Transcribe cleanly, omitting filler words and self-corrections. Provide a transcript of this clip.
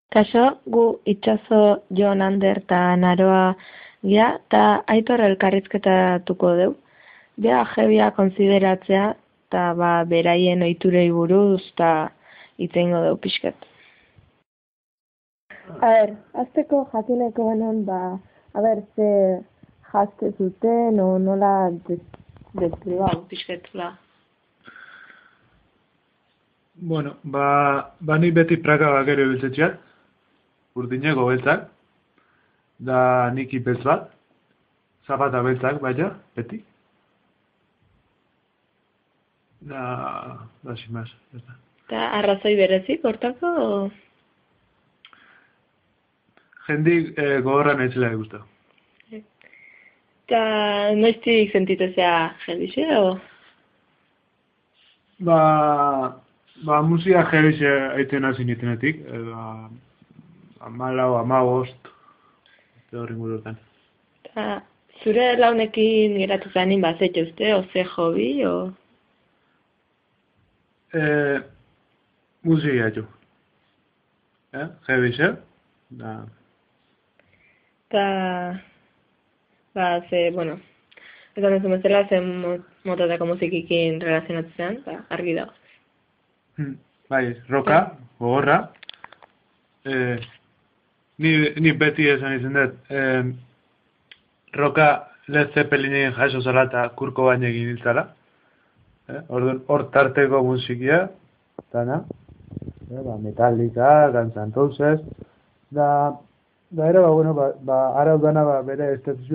Kaixo, gu Itxaso, Jon, Ander eta Naroa gea, eta Aitor elkarrizketatuko deu. Bea jebia konsideratzea, eta beraien ohiturei buruz, eta itzengo deu pixket. Azteko jakineko benen, ze jazte zuten, o nola deskribau pixket, Bueno, nik beti praka bakero ibiltzetxeat, urdineko beltzak, da nik ipeltz bat, zapata beltzak, baina, beti. Da sin más. Eta arrazoi berezik, hortako? Jendik gogorran etxela guztau. Eta noiztik sentitezea jendixe, o? Musika jerixe aiten hasi nitenetik, 14, 15, horren gurutan. Eta zure launekin geratu zanin bazete uste, o ze hobi, o? Musika jo. Jerixe, da... Eta, esan ez bezala, zen motatako musikikin relazionatzen, argi dago. Bai, roka, gogorra. Ni beti esan izan dut, roka Led Zeppelinen jaso zala eta Kurt Cobainekin hiltzala. Hor tarteko musikia, dana. Metallica, Guns N' Roses, ero, arau dana bere estetisua